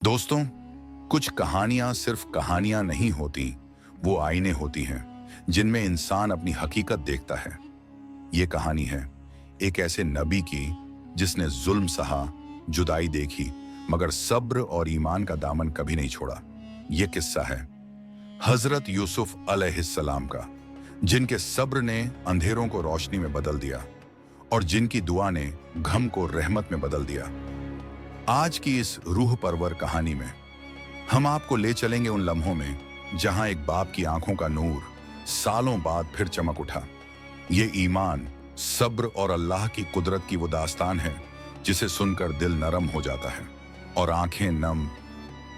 दोस्तों, कुछ कहानियां सिर्फ कहानियां नहीं होती, वो आईने होती हैं जिनमें इंसान अपनी हकीकत देखता है। ये कहानी है एक ऐसे नबी की जिसने जुल्म सहा, जुदाई देखी, मगर सब्र और ईमान का दामन कभी नहीं छोड़ा। ये किस्सा है हजरत यूसुफ अलैहिस्सलाम का, जिनके सब्र ने अंधेरों को रोशनी में बदल दिया और जिनकी दुआ ने गम को रहमत में बदल दिया। आज की इस रूह परवर कहानी में हम आपको ले चलेंगे उन लम्हों में जहां एक बाप की आंखों का नूर सालों बाद फिर चमक उठा। ये ईमान, सब्र और अल्लाह की कुदरत की वो दास्तान है जिसे सुनकर दिल नरम हो जाता है और आंखें नम।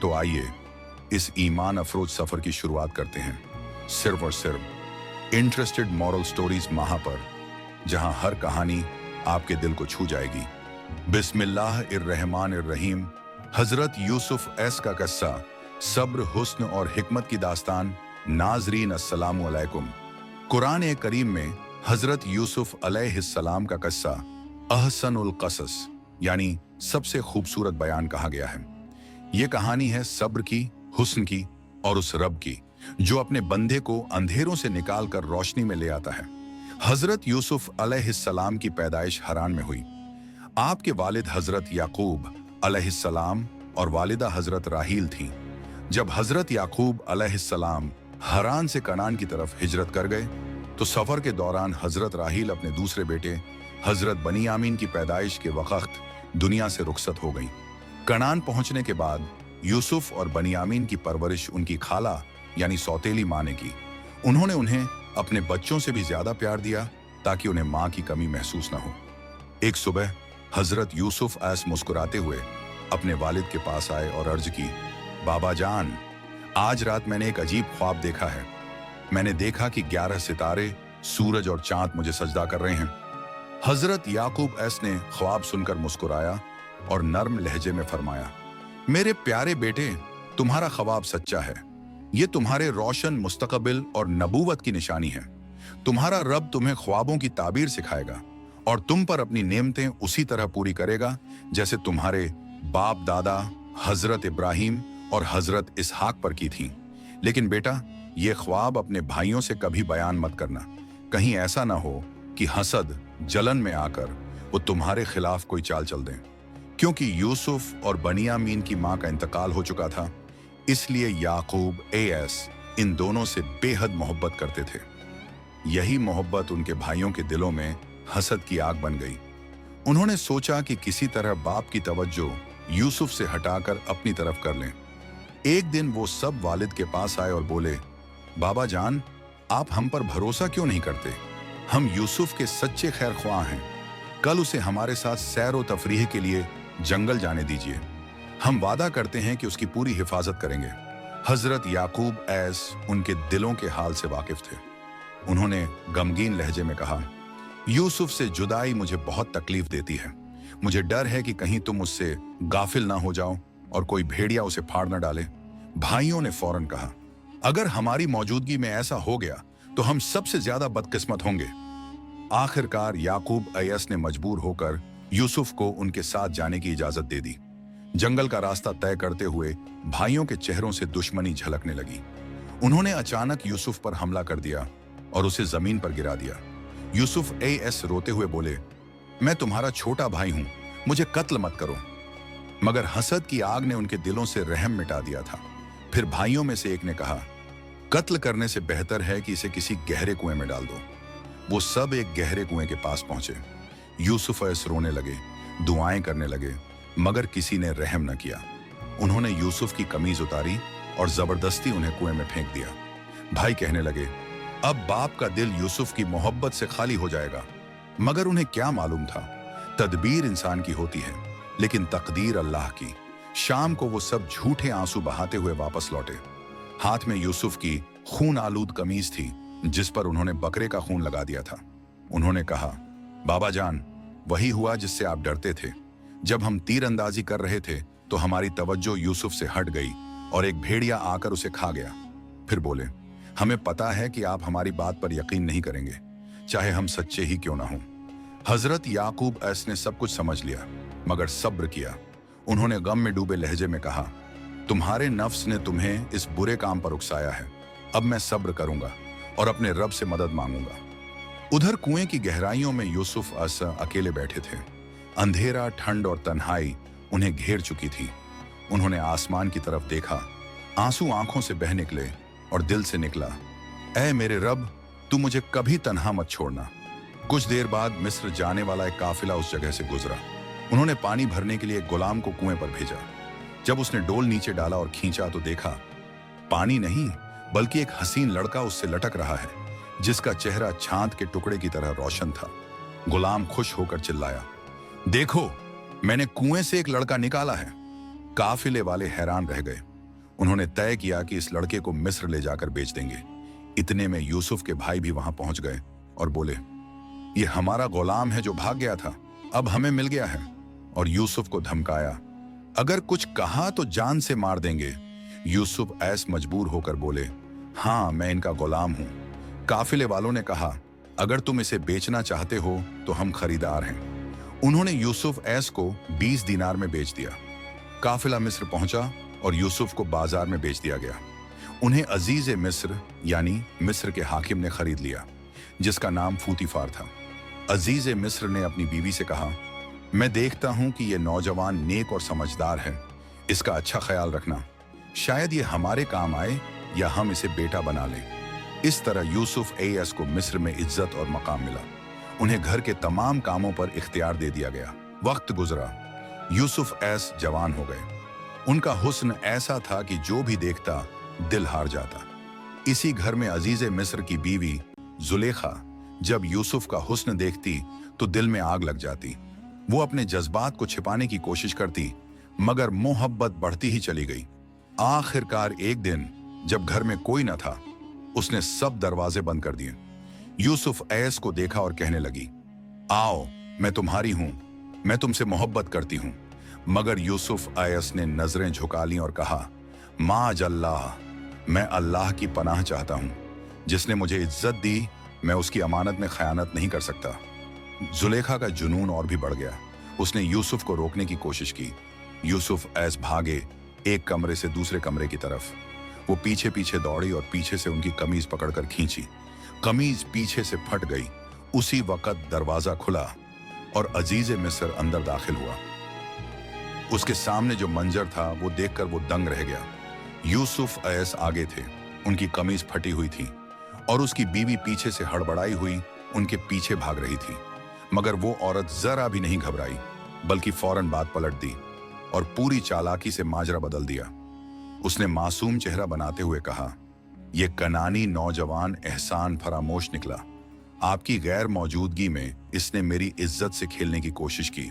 तो आइए इस ईमान अफरोज सफर की शुरुआत करते हैं, सिर्फ और सिर्फ इंटरेस्टेड मॉरल स्टोरीज माह पर, जहां हर कहानी आपके दिल को छू जाएगी। बिस्मिल्लाहिर्रहमानिर्रहीम। हजरत यूसुफ एस का किस्सा, सब्र, हुस्न और हिकमत की दास्तान। नाजरीन अस्सलामु अलैकुम। कुरान करीम में हजरत यूसुफ अलैहिस्सलाम का किस्सा अहसनुल क़सस यानी सबसे खूबसूरत बयान कहा गया है। ये कहानी है सब्र की, हुस्न की और उस रब की जो अपने बंदे को अंधेरों से निकाल कर रोशनी में ले आता है। हजरत यूसुफ अलैहिस्सलाम की पैदाइश हरान में हुई। आपके वालिद हजरत याकूब अलैहिस्सलाम और वालिदा हजरत राहील थीं। जब हजरत याकूब अलैहिस्सलाम हरान से कनान की तरफ हिजरत कर गए तो सफर के दौरान हजरत राहील अपने दूसरे बेटे हजरत बनीयामीन की पैदाइश के वक्त दुनिया से रुखसत हो गई। कनान पहुंचने के बाद यूसुफ और बनीयामीन की परवरिश उनकी खाला यानी सौतेली माँ ने की। उन्होंने उन्हें अपने बच्चों से भी ज्यादा प्यार दिया ताकि उन्हें माँ की कमी महसूस न हो। एक सुबह हजरत यूसुफ ऐस मुस्कुराते हुए अपने वालिद के पास आए और अर्ज की, बाबा जान, आज रात मैंने एक अजीब ख्वाब देखा है। मैंने देखा कि 11 सितारे, सूरज और चांद मुझे सजदा कर रहे हैं। हजरत याकूब ऐस ने ख्वाब सुनकर मुस्कुराया और नर्म लहजे में फरमाया, मेरे प्यारे बेटे, तुम्हारा ख्वाब सच्चा है। ये तुम्हारे रोशन मुस्तकबिल और नबूवत की निशानी है। तुम्हारा रब तुम्हें ख्वाबों की ताबीर सिखाएगा और तुम पर अपनी नेमतें उसी तरह पूरी करेगा जैसे तुम्हारे बाप दादा हजरत इब्राहिम और हजरत इसहाक पर की थी। लेकिन बेटा, ये ख्वाब अपने भाइयों से कभी बयान मत करना। कहीं ऐसा ना हो कि हसद, जलन में आकर वो तुम्हारे खिलाफ कोई चाल चल दें। क्योंकि यूसुफ और बनीयामीन की मां का इंतकाल हो चुका था, इसलिए याकूब एस इन दोनों से बेहद मोहब्बत करते थे। यही मोहब्बत उनके भाइयों के दिलों में हसद की आग बन गई। उन्होंने सोचा कि किसी तरह बाप की तवज्जो यूसुफ से हटाकर अपनी तरफ कर लें। एक दिन वो सब वालिद के पास आए और बोले, बाबा जान, आप हम पर भरोसा क्यों नहीं करते? हम यूसुफ के सच्चे खैर ख्वाह हैं। कल उसे हमारे साथ सैर व तफरीह के लिए जंगल जाने दीजिए। हम वादा करते हैं कि उसकी पूरी हिफाजत करेंगे। हजरत याकूब ऐस उनके दिलों के हाल से वाकिफ थे। उन्होंने गमगीन लहजे में कहा, यूसुफ से जुदाई मुझे बहुत तकलीफ देती है। मुझे डर है कि कहीं तुम उससे गाफिल ना हो जाओ और कोई भेड़िया उसे फाड़ न डाले। भाइयों ने फौरन कहा, अगर हमारी मौजूदगी में ऐसा हो गया तो हम सबसे ज्यादा बदकिस्मत होंगे। आखिरकार याकूब अयस ने मजबूर होकर यूसुफ को उनके साथ जाने की इजाजत दे दी। जंगल का रास्ता तय करते हुए भाइयों के चेहरों से दुश्मनी झलकने लगी। उन्होंने अचानक यूसुफ पर हमला कर दिया और उसे जमीन पर गिरा दिया। यूसुफ एस रोते हुए बोले, मैं तुम्हारा छोटा भाई हूं, मुझे कत्ल मत करो। मगर हसद की आग ने उनके दिलों से रहम मिटा दिया था। फिर भाइयों में से एक ने कहा, कत्ल करने से बेहतर है कि इसे किसी गहरे कुएं में डाल दो। वो सब एक गहरे कुएं के पास पहुंचे। यूसुफ एस रोने लगे, दुआएं करने लगे, मगर किसी ने रहम न किया। उन्होंने यूसुफ की कमीज उतारी और जबरदस्ती उन्हें कुएं में फेंक दिया। भाई कहने लगे, अब बाप का दिल यूसुफ की मोहब्बत से खाली हो जाएगा। मगर उन्हें क्या मालूम था, तदबीर इंसान की होती है लेकिन तकदीर अल्लाह की। शाम को वो सब झूठे आंसू बहाते हुए वापस लौटे। हाथ में यूसुफ की खून आलूद कमीज थी जिस पर उन्होंने बकरे का खून लगा दिया था। उन्होंने कहा, बाबा जान, वही हुआ जिससे आप डरते थे। जब हम तीर अंदाजी कर रहे थे तो हमारी तवज्जो यूसुफ से हट गई और एक भेड़िया आकर उसे खा गया। फिर बोले, हमें पता है कि आप हमारी बात पर यकीन नहीं करेंगे, चाहे हम सच्चे ही क्यों ना हों। हजरत याकूब ऐस ने सब कुछ समझ लिया मगर सब्र किया। उन्होंने गम में डूबे लहजे में कहा, तुम्हारे नफ्स ने तुम्हें इस बुरे काम पर उकसाया है। अब मैं सब्र करूंगा और अपने रब से मदद मांगूंगा। उधर कुएं की गहराइयों में यूसुफ अकेले बैठे थे। अंधेरा, ठंड और तन्हाई उन्हें घेर चुकी थी। उन्होंने आसमान की तरफ देखा, आंसू आंखों से बह निकले और दिल से निकला, ऐ मेरे रब, तू मुझे कभी तन्हा मत छोड़ना। कुछ देर बाद मिस्र जाने वाला एक काफिला उस जगह से गुजरा। उन्होंने पानी भरने के लिए एक गुलाम को कुएं पर भेजा। जब उसने डोल नीचे डाला और खींचा तो देखा, पानी नहीं बल्कि एक हसीन लड़का उससे लटक रहा है, जिसका चेहरा चांद के टुकड़े की तरह रोशन था। गुलाम खुश होकर चिल्लाया, देखो, मैंने कुएं से एक लड़का निकाला है। काफिले वाले हैरान रह गए। उन्होंने तय किया कि इस लड़के को मिस्र ले जाकर बेच देंगे। इतने में यूसुफ के भाई भी वहां पहुंच गए और बोले, ये हमारा गुलाम है जो भाग गया था, अब हमें मिल गया है। और यूसुफ को धमकाया, अगर कुछ कहा तो जान से मार देंगे। यूसुफ ऐस मजबूर होकर बोले, हाँ, मैं इनका गुलाम हूं। काफिले वालों ने कहा, अगर तुम इसे बेचना चाहते हो तो हम खरीदार हैं। उन्होंने यूसुफ ऐस को 20 दीनार में बेच दिया। काफिला मिस्र पहुंचा और यूसुफ को बाजार में बेच दिया गया। उन्हें अजीज मिस्र यानी मिस्र के हाकिम ने खरीद लिया, जिसका नाम फूतीफार था। अजीज मिस्र ने अपनी बीवी से कहा, मैं देखता हूं कि यह नौजवान नेक और समझदार है, इसका अच्छा ख्याल रखना। शायद ये हमारे काम आए या हम इसे बेटा बना लें। इस तरह यूसुफ ऐस को मिस्र में इज्जत और मकाम मिला। उन्हें घर के तमाम कामों पर इख्तियार दे दिया गया। वक्त गुजरा, यूसुफ ऐस जवान हो गए। उनका हुस्न ऐसा था कि जो भी देखता दिल हार जाता। इसी घर में अजीज मिस्र की बीवी जुलेखा जब यूसुफ का हुस्न देखती तो दिल में आग लग जाती। वो अपने जज्बात को छिपाने की कोशिश करती, मगर मोहब्बत बढ़ती ही चली गई। आखिरकार एक दिन जब घर में कोई न था, उसने सब दरवाजे बंद कर दिए। यूसुफ ऐस को देखा और कहने लगी, आओ, मैं तुम्हारी हूं, मैं तुमसे मोहब्बत करती हूं। मगर यूसुफ ऐस ने नजरें झुका ली और कहा, माज अल्लाह, मैं अल्लाह की पनाह चाहता हूं। जिसने मुझे इज्जत दी, मैं उसकी अमानत में खयानत नहीं कर सकता। जुलेखा का जुनून और भी बढ़ गया। उसने यूसुफ को रोकने की कोशिश की। यूसुफ ऐस भागे एक कमरे से दूसरे कमरे की तरफ। वो पीछे पीछे दौड़ी और पीछे से उनकी कमीज पकड़कर खींची। कमीज पीछे से फट गई। उसी वक्त दरवाजा खुला और अजीज मिस्र अंदर दाखिल हुआ। उसके सामने जो मंजर था वो देखकर वो दंग रह गया। यूसुफ ऐस आगे थे, उनकी कमीज फटी हुई थी और उसकी बीवी पीछे से हड़बड़ाई हुई उनके पीछे भाग रही थी। मगर वो औरत जरा भी नहीं घबराई, बल्कि फौरन बात पलट दी और पूरी चालाकी से माजरा बदल दिया। उसने मासूम चेहरा बनाते हुए कहा, यह कनानी नौजवान एहसान फरामोश निकला। आपकी गैर मौजूदगी में इसने मेरी इज्जत से खेलने की कोशिश की।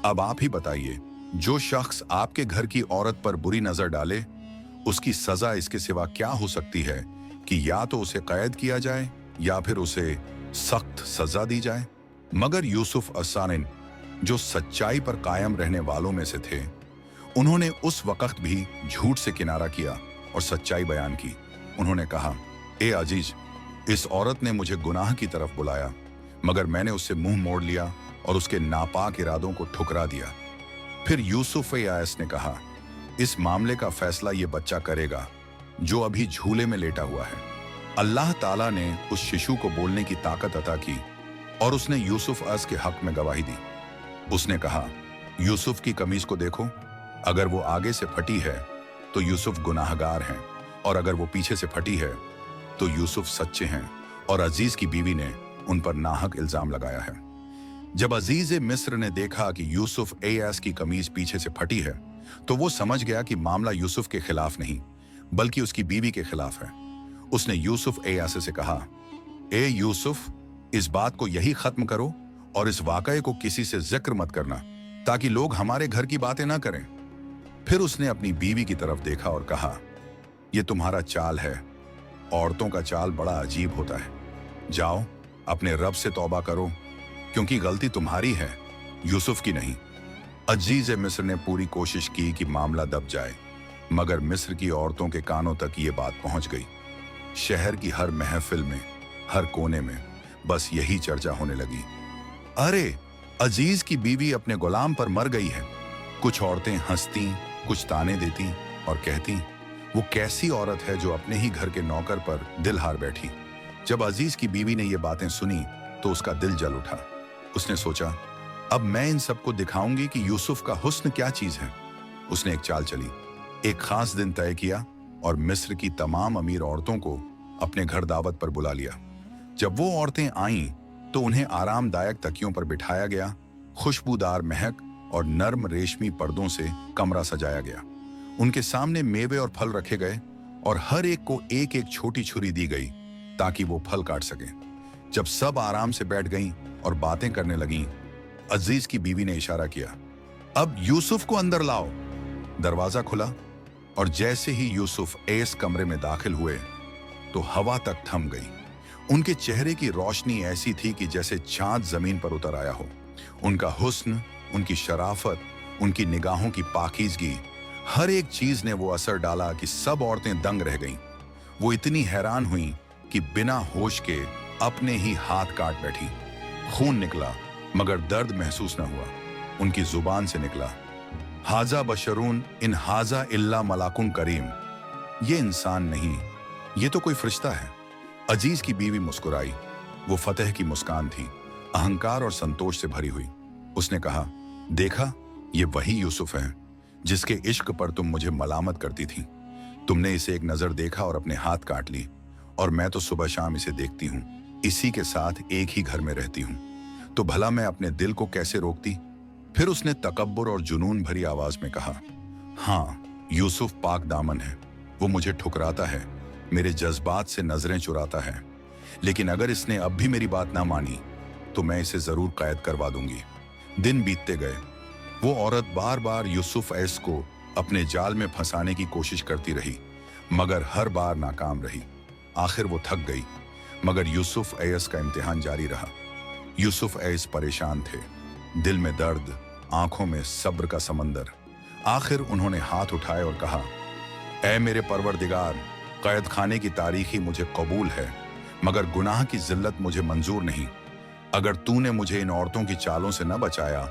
अब आप ही बताइए, जो शख्स आपके घर की औरत पर बुरी नजर डाले, उसकी सजा इसके सिवा क्या हो सकती है कि या तो उसे कैद किया जाए या फिर उसे सख्त सजा दी जाए। मगर यूसुफ अस्सानिन, जो सच्चाई पर कायम रहने वालों में से थे, उन्होंने उस वक्त भी झूठ से किनारा किया और सच्चाई बयान की। उन्होंने कहा, ए अजीज, इस औरत ने मुझे गुनाह की तरफ बुलाया, मगर मैंने उससे मुंह मोड़ लिया और उसके नापाक इरादों को ठुकरा दिया। फिर यूसुफ ऐस ने कहा, इस मामले का फैसला ये बच्चा करेगा जो अभी झूले में लेटा हुआ है। अल्लाह ताला ने उस शिशु को बोलने की ताकत अता की और उसने यूसुफ ऐस के हक में गवाही दी। उसने कहा, यूसुफ की कमीज को देखो, अगर वो आगे से फटी है तो यूसुफ गुनाहगार हैं, और अगर वो पीछे से फटी है तो यूसुफ सच्चे हैं। और अजीज की बीवी ने उन पर नाहक इल्जाम लगाया है। जब अजीज मिस्र ने देखा कि यूसुफ ऐस की कमीज पीछे से फटी है, तो वो समझ गया कि मामला यूसुफ के खिलाफ नहीं बल्कि उसकी बीवी के खिलाफ है। उसने यूसुफ ऐस से कहा, ए यूसुफ, इस बात को यही खत्म करो और इस वाकये को किसी से जिक्र मत करना, ताकि लोग हमारे घर की बातें ना करें। फिर उसने अपनी बीवी की तरफ देखा और कहा, यह तुम्हारा चाल है। औरतों का चाल बड़ा अजीब होता है। जाओ, अपने रब से तौबा करो, क्योंकि गलती तुम्हारी है, यूसुफ की नहीं। अजीज मिस्र ने पूरी कोशिश की कि मामला दब जाए, मगर मिस्र की औरतों के कानों तक ये बात पहुंच गई। शहर की हर महफिल में, हर कोने में बस यही चर्चा होने लगी, अरे, अजीज की बीवी अपने गुलाम पर मर गई है। कुछ औरतें हंसती, कुछ ताने देती, और कहती, वो कैसी औरत है जो अपने ही घर के नौकर पर दिल हार बैठी। जब अजीज की बीवी ने ये बातें सुनी तो उसका दिल जल उठा। उसने सोचा, अब मैं इन सबको दिखाऊंगी कि यूसुफ का हुस्न क्या चीज है। उसने एक चाल चली, एक खास दिन तय किया और मिस्र की तमाम अमीर औरतों को अपने घर दावत पर बुला लिया। जब वो औरतें आईं तो उन्हें आरामदायक तकियों पर बिठाया गया, खुशबूदार महक और नर्म रेशमी पर्दों से कमरा सजाया गया। उनके सामने मेवे और फल रखे गए और हर एक को एक एक छोटी छुरी दी गई ताकि वो फल काट सके। जब सब आराम से बैठ गईं और बातें करने लगीं, अजीज की बीवी ने इशारा किया, अब यूसुफ को अंदर लाओ। दरवाजा खुला और जैसे ही यूसुफ एस कमरे में दाखिल हुए तो हवा तक थम गई। उनके चेहरे की रोशनी ऐसी थी कि जैसे चांद जमीन पर उतर आया हो। उनका हुस्न, उनकी शराफत, उनकी निगाहों की पाकीज़गी, हर एक चीज ने वो असर डाला कि सब औरतें दंग रह गईं। वो इतनी हैरान हुईं कि बिना होश के अपने ही हाथ काट बैठी। खून निकला मगर दर्द महसूस न हुआ। उनकी जुबान से निकला, हाजा बशरून इन हाजा इल्ला मलाकुन करीम। ये इंसान नहीं, ये तो कोई फरिश्ता है। अजीज की बीवी मुस्कुराई। वो फतेह की मुस्कान थी, अहंकार और संतोष से भरी हुई। उसने कहा, देखा, ये वही यूसुफ है जिसके इश्क पर तुम मुझे मलामत करती थी। तुमने इसे एक नजर देखा और अपने हाथ काट ली, और मैं तो सुबह शाम इसे देखती हूँ, इसी के साथ एक ही घर में रहती हूँ, तो भला मैं अपने दिल को कैसे रोकती। फिर उसने तकब्बुर और जुनून भरी आवाज में कहा, हाँ, यूसुफ पाक दामन है। वो मुझे ठुकराता है, मेरे जज्बात से नजरें चुराता है, लेकिन अगर इसने अब भी मेरी बात ना मानी तो मैं इसे जरूर कैद करवा दूंगी। दिन बीतते गए। वो औरत बार बार यूसुफ ऐस को अपने जाल में फंसाने की कोशिश करती रही, मगर हर बार नाकाम रही। आखिर वो थक गई, मगर यूसुफ ऐस का इम्तिहान जारी रहा। यूसुफ ऐस परेशान थे, दिल में दर्द, आंखों में सब्र का समंदर। आखिर उन्होंने हाथ उठाए और कहा, ऐ मेरे परवरदिगार, कैद खाने की तारीखी मुझे कबूल है, मगर गुनाह की जिल्लत मुझे मंजूर नहीं। अगर तूने मुझे इन औरतों की चालों से न बचाया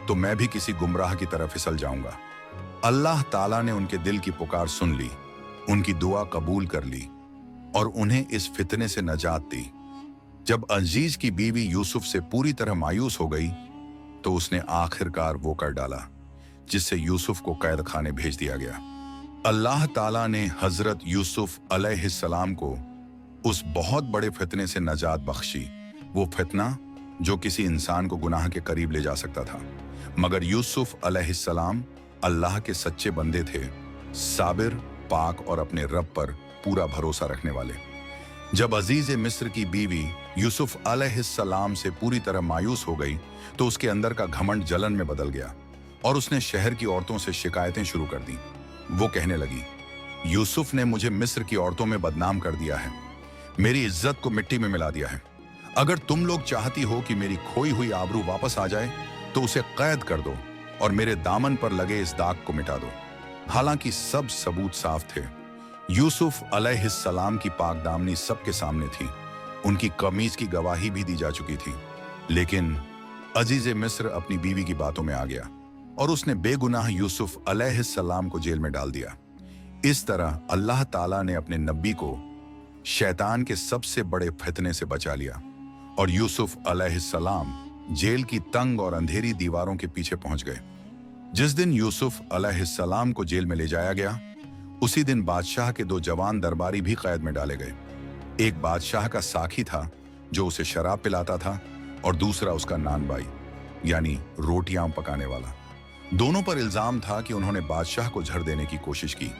तो मैं भी किसी गुमराह की तरफ फिसल जाऊंगा। अल्लाह ताला ने उनके दिल की पुकार सुन ली, उनकी दुआ कबूल कर ली और उन्हें इस फितने से नजात दी। जब अजीज की बीवी यूसुफ से पूरी तरह मायूस हो गई तो उसने आखिरकार वो कर डाला जिससे यूसुफ को कैद खाने भेज दिया गया। अल्लाह ताला ने हजरत यूसुफ अलैहिस्सलाम को उस बहुत बड़े फितने से नजात बख्शी, वो फितना जो किसी इंसान को गुनाह के करीब ले जा सकता था। मगर यूसुफ अलैहिस्सलाम अल्लाह के सच्चे बंदे थे, साबिर, पाक और अपने रब पर पूरा भरोसा रखने वाले। जब अजीज मिस्र की बीवी यूसुफ अलैहिस्सलाम से पूरी तरह मायूस हो गई तो उसके अंदर का घमंड जलन में बदल गया और उसने शहर की औरतों से शिकायतें शुरू कर दी। वो कहने लगी, यूसुफ ने मुझे मिस्र की औरतों में बदनाम कर दिया है, मेरी इज्जत को मिट्टी में मिला दिया है। अगर तुम लोग चाहती हो कि मेरी खोई हुई आबरू वापस आ जाए तो उसे कैद कर दो और मेरे दामन पर लगे इस दाग को मिटा दो। हालांकि सब सबूत साफ थे। यूसुफ अलैहिस्सलाम की पाकदामनी सबके सामने थी, उनकी कमीज की गवाही भी दी जा चुकी थी। लेकिन अजीज मिस्र अपनी बीवी की बातों में आ गया और उसने बेगुनाह यूसुफ अलैहिस्सलाम को जेल में डाल दिया। इस तरह अल्लाह ताला ने अपने नबी को शैतान के सबसे बड़े फितने से बचा लिया और यूसुफ अलैहिस्सलाम जेल की तंग और अंधेरी दीवारों के पीछे पहुंच गए। जिस दिन यूसुफ अलैहिस्सलाम को जेल में ले जाया गया, उसी दिन बादशाह के दो जवान दरबारी भी कैद में डाले गए। एक बादशाह का साखी था जो उसे शराब पिलाता था और दूसरा उसका नानबाई यानी रोटियां पकाने वाला। दोनों पर इल्जाम था कि उन्होंने बादशाह को झड़ देने की कोशिश की।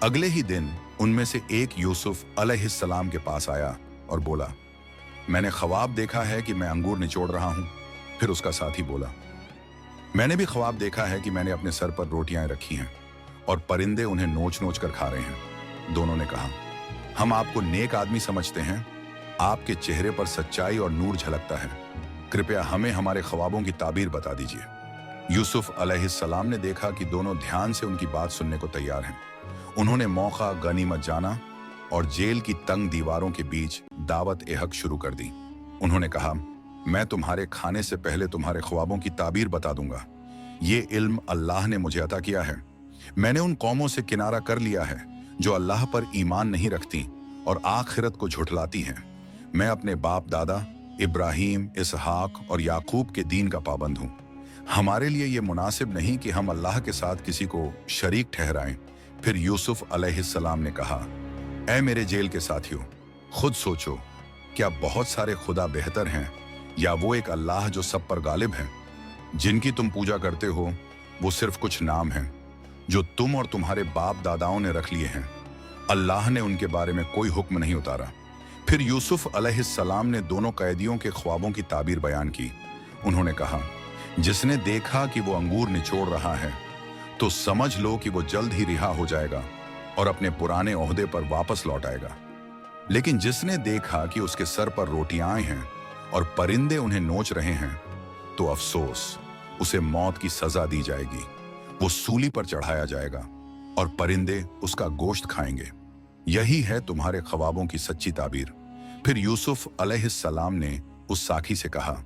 अगले ही दिन उनमें से एक यूसुफ अलैहिस्सलाम के पास आया और बोला, मैंने ख्वाब देखा है कि मैं अंगूर निचोड़ रहा हूं। फिर उसका साथी बोला, मैंने भी ख्वाब देखा है कि मैंने अपने सर पर रोटियां रखी हैं और परिंदे उन्हें नोच नोच कर खा रहे हैं। दोनों ने कहा, हम आपको नेक आदमी समझते हैं, आपके चेहरे पर सच्चाई और नूर झलकता है, कृपया हमें हमारे ख्वाबों की ताबीर बता दीजिए। यूसुफ अलैहिस्सलाम ने देखा कि दोनों ध्यान से उनकी बात सुनने को तैयार हैं। उन्होंने मौका गनीमत जाना और जेल की तंग दीवारों के बीच दावत ए हक शुरू कर दी। उन्होंने कहा, मैं तुम्हारे खाने से पहले तुम्हारे ख्वाबों की ताबीर बता दूंगा। ये इल्म अल्लाह ने मुझे अता किया है। मैंने उन कौमों से किनारा कर लिया है जो अल्लाह पर ईमान नहीं रखती और आखिरत को झुठलाती हैं। मैं अपने बाप दादा इब्राहीम, इसहाक और याकूब के दीन का पाबंद हूँ। हमारे लिए ये मुनासिब नहीं कि हम अल्लाह के साथ किसी को शरीक ठहराएं। फिर यूसुफ अलैहिस्सलाम ने कहा, ऐ मेरे जेल के साथियों, खुद सोचो, क्या बहुत सारे खुदा बेहतर हैं या वो एक अल्लाह जो सब पर गालिब है? जिनकी तुम पूजा करते हो वो सिर्फ कुछ नाम हैं जो तुम और तुम्हारे बाप दादाओं ने रख लिए हैं। अल्लाह ने उनके बारे में कोई हुक्म नहीं उतारा। फिर यूसुफ अलैहिस्सलाम ने दोनों कैदियों के ख्वाबों की ताबीर बयान की। उन्होंने कहा, जिसने देखा कि वो अंगूर निचोड़ रहा है तो समझ लो कि वो जल्द ही रिहा हो जाएगा और अपने पुराने ओहदे पर वापस लौट आएगा। लेकिन जिसने देखा कि उसके सर पर रोटियां हैं और परिंदे उन्हें नोच रहे हैं तो अफसोस, उसे मौत की सजा दी जाएगी। वो सूली पर चढ़ाया जाएगा और परिंदे उसका गोश्त खाएंगे। यही है तुम्हारे ख्वाबों की सच्ची ताबीर। फिर यूसुफ अलैहिस्सलाम ने उस साखी से कहा,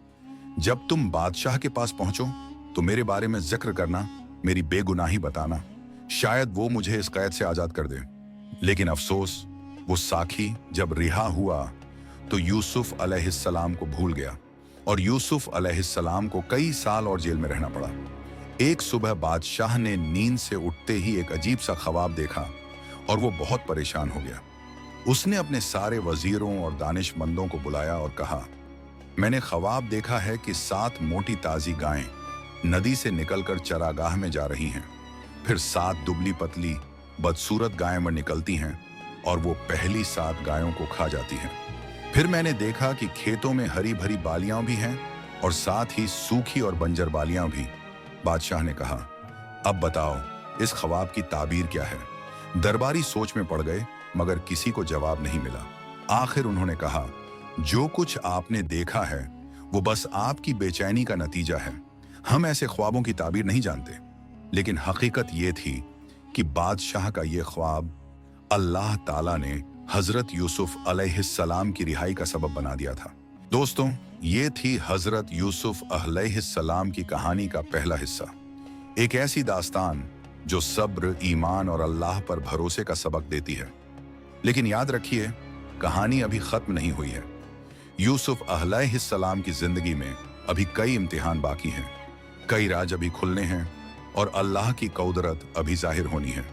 जब तुम बादशाह के पास पहुंचो तो मेरे बारे में जिक्र करना, मेरी बेगुनाही बताना, शायद वो मुझे इस कैद से आजाद कर दे। लेकिन अफसोस, वो साखी जब रिहा हुआ तो यूसुफ अलैहिस्सलाम को भूल गया और यूसुफ अलैहिस्सलाम को कई साल और जेल में रहना पड़ा। एक सुबह बादशाह ने नींद से उठते ही एक अजीब सा ख्वाब देखा और वो बहुत परेशान हो गया। उसने अपने सारे वजीरों और दानिशमंदों को बुलाया और कहा, मैंने ख्वाब देखा है कि 7 मोटी ताजी गायें नदी से निकलकर चरागाह में जा रही हैं। फिर 7 दुबली पतली बदसूरत गायें मर निकलती हैं और वो पहली 7 गायों को खा जाती हैं। फिर मैंने देखा कि खेतों में हरी भरी बालियां भी हैं और साथ ही सूखी और बंजर बालियां भी। बादशाह ने कहा, अब बताओ इस ख्वाब की ताबीर क्या है? दरबारी सोच में पड़ गए मगर किसी को जवाब नहीं मिला। आखिर उन्होंने कहा, जो कुछ आपने देखा है वो बस आपकी बेचैनी का नतीजा है। हम ऐसे ख्वाबों की ताबीर नहीं जानते। लेकिन हकीकत ये थी कि बादशाह का ये ख्वाब अल्लाह ताला ने हजरत यूसुफ अलैहिस्सलाम की रिहाई का सबब बना दिया था। दोस्तों, ये थी हजरत यूसुफ अलैहिस्सलाम की कहानी का पहला हिस्सा। एक ऐसी दास्तान जो सब्र, ईमान और अल्लाह पर भरोसे का सबक देती है। लेकिन याद रखिए, कहानी अभी खत्म नहीं हुई है। यूसुफ अलैहिस्सलाम की जिंदगी में अभी कई इम्तिहान बाकी हैं, कई राज अभी खुलने हैं और अल्लाह की कुदरत अभी जाहिर होनी है।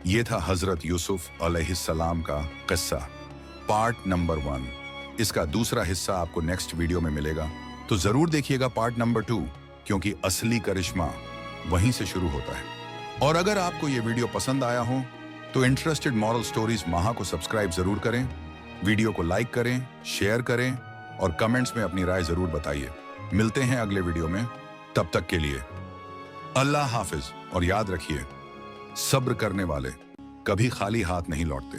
ये था हजरत यूसुफ अलैहिस्सलाम का किस्सा, पार्ट नंबर 1। इसका दूसरा हिस्सा आपको नेक्स्ट वीडियो में मिलेगा, तो जरूर देखिएगा पार्ट नंबर 2, क्योंकि असली करिश्मा वहीं से शुरू होता है। और अगर आपको ये वीडियो पसंद आया हो तो इंटरेस्टेड मॉरल स्टोरीज महा को सब्सक्राइब जरूर करें, वीडियो को लाइक करें, शेयर करें और कमेंट्स में अपनी राय जरूर बताइए। मिलते हैं अगले वीडियो में, तब तक के लिए अल्लाह हाफिज। और याद रखिए, सब्र करने वाले कभी खाली हाथ नहीं लौटते।